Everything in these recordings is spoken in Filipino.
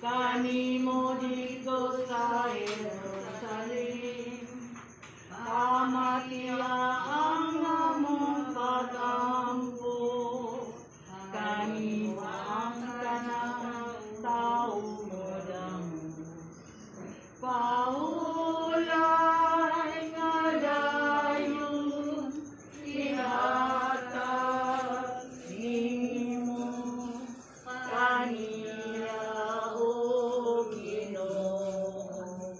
kanimo dito sa Jerusalem, kamatiya ang among pag-ampo, kanimo ang tanang tao mo damo. Paulay nga dayon, ihatag nimo, kaniya o Ginoo.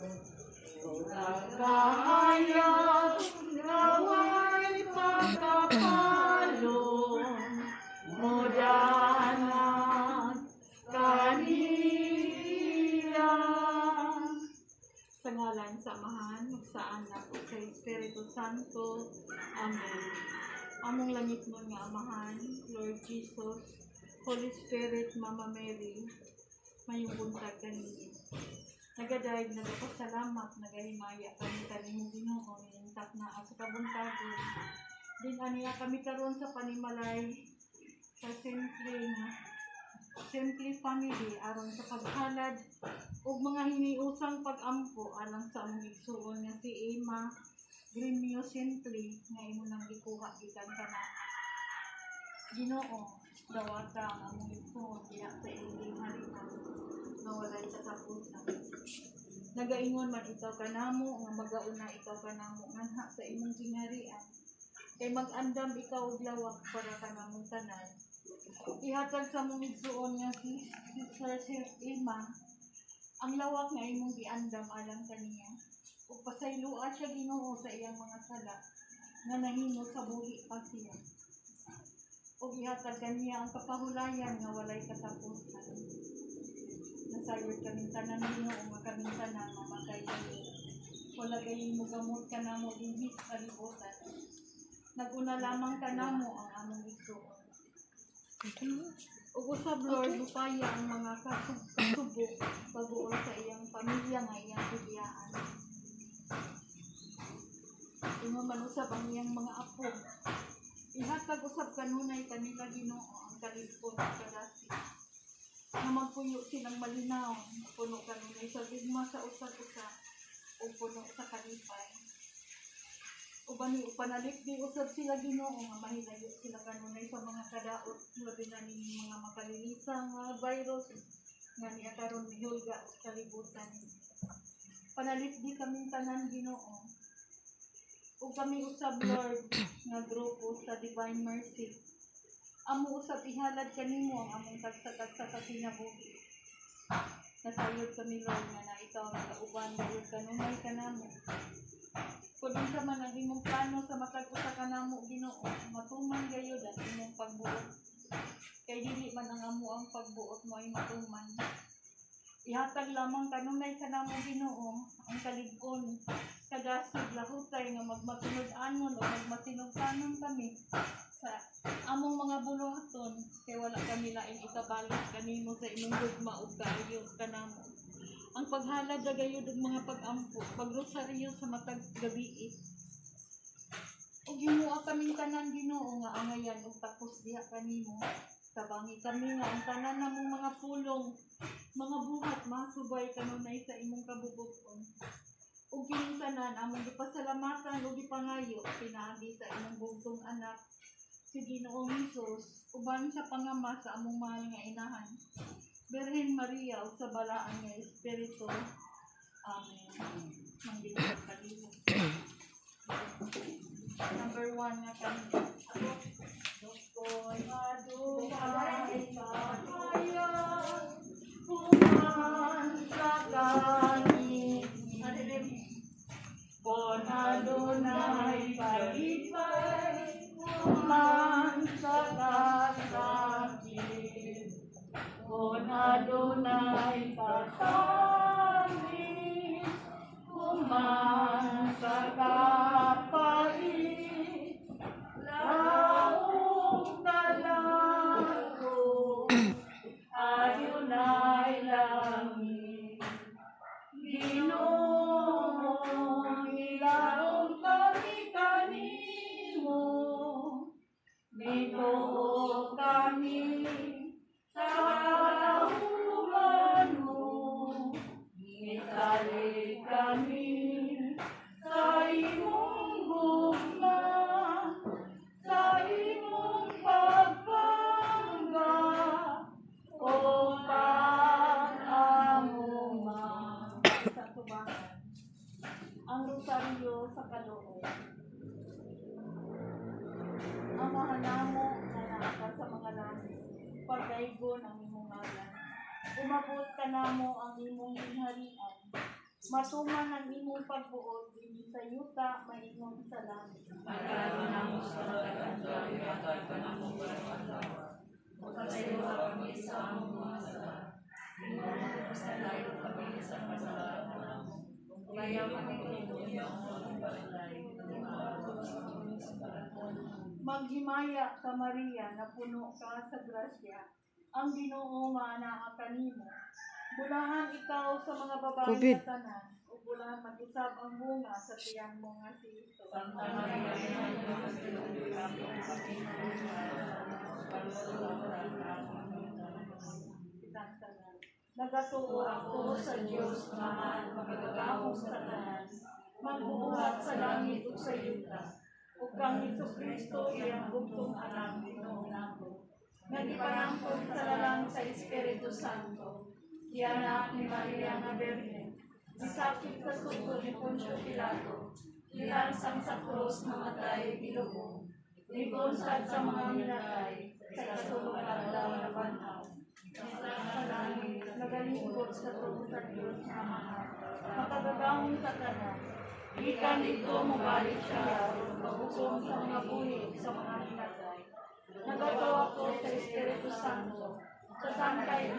Pagkahayag naway pagkapalong, modanan kaniya. Sa ngalan sa Amahan, sa Anak, ug sa Espiritu Santo. Amen. Among langit mo nga Amahan, Lord Jesus, Holy Spirit, Mama Mary, mayong buntag kanini. Nagadayeg, nagapasalamat, nagahimaya kami kanimo Ginoo, intak na sa kabuntagon. Din aniya kami karon sa panimalay sa Simply Family aron sa paghalad ug mga hiniusang pag-ampo alang sa among igsuon nga si Emma Gremio Simply nga imo nang gikuha gikan kana. Ginoo, dawata ang among igsuon diha sa inyong harian nga walay katapusan. Nagaingon man ikaw kanamo nga magauna ikaw kanamo nganha sa imong gingharian. Kay mag-andam ikaw og lawak para kanamong tanan. Ihatag sa mong igsuon nga si Sir Emma ang lawak nga imong giandam alang kaniya. Ug pasaylua siya Ginoo sa iyang mga sala nga nahimo sa buhi pa siya. Ug ihatag kaniya ang kapahulayan nga walay katapusan. Nasayod kaming tanan Ginoo nga kaming tanan mamatay kayo. Wala kayong mugamot kanamo dinhi sa kalibutan. Naguna lamang kanamo ang among igsuon. Ug usab Lord, lupaya ang mga kasubok pag-uol sa iyang pamilya nga iyang bigyan. Imo man usab ang iyang mga apo. Ihatag usab kanunay kanila Ginoo ang kalipon at kadasi. Nga magpuyo silang malinaw, puno kanunay sa bigma sa usa-usa o puno sa kalipay. Ubani upanalik di usab sila Ginoo nga mahilayo sila kanunay sa mga kadaot labi na ning mga makalilisang virus nga niya karon mihulga sa kalibutan. Panalit di kaming tanan Ginoo. Ug kami usab Lord nga grupo sa Divine Mercy. Amo usab ihalad kanimo ang among tagsa-tagsa sa kinabuhi. Nasayod kami Lord nga na ikaw ang kauban gayud kanunay kanamo. Kung sa man ang imong plano sa matag usa kanamo Ginoo, matuman gayud ang imong pagbuot. Kay dili man ang amo ang pagbuot mo ay matuman. Ihatag lamang kanunay kanamo Ginoo ang kalig-on, kadasig lahutay nga magmatunud-anon o magmatinog-tanon kami sa among mga buluhaton kay wala kami laing ikabalik kanimo sa imong gugma ug kaayo kanamo. Ang paghalad gayud og mga pag-ampo, pagrosaryo sa matag gabi. Ug himuha kaming tanan Ginoo nga angayan ug tapos diha kanimo. Tabangi kami nga ang tanan namong mga pulong, mga buhat masubay kanunay sa imong kabubug-on. Ug kining tanan among gipasalamatan ug gipangayo pinaagi sa imong bugtong anak si Ginoong Hesus uban sa pangama sa among mahal nga inahan. Birhen Maria ug sa balaan nga Espiritu. Amen. Manggilid kalibo. Number 1 nga kanina. Dokoy adunay kahayag, kuman sa langit. Kon adunay kalipay, kuman sa kasakit. Kon adunay katamis, kuman sa kapait, laong talako, katubangan. Ang rosaryo sa kaloob. Amahan namo na naaka sa mga langit, pagdaygon ang imong ngalan. Umabot ka namo ang imong ginharian. Matuman ang imong pagbuod, dinhi sa yuta maingon sa langit. Magkaroon namo sa pagkakadlaw, ihatag ka namo pagkakadlaw. Pagkasayo kami sa among mga sala. Inuulit sa layo kami sa kasalanan namo. Kaya kami kung ang balay, Maghimaya ka Maria, na puno ka sa grasya. Ang Ginoo maanaa kanimo. Bulahan ikaw sa mga babae COVID. sa tanan, ug bulahan mag-usab ang bunga sa tiyang mo nga si Hesus. Santa Maria, Ina ng Diyos, Kitang tanan. Nagatuo ako sa Dios Amahan, magagahong sa tanan, magbubuhat sa langit ug sa yuta. Ug kang Jesucristo iyang bugtong anak Ginoo nako. Nagipanampod sa lalang sa Espiritu Santo. Anak ni Maria nga Birhen, isakit sa sugod ni Poncio Pilato, ilansang sa krus mamatay bilubong, libunsad sa mga minatay, sa kasulong adlaw na banhaw. Sa langit, nagalingkod sa trono sa Diyos na mahal, makagagawang sa tanan. Gikan dito mabalik siya, mahukom sa mga buhig sa mga minatay. Nagagawa ko sa Espiritu Santo, sa sangkay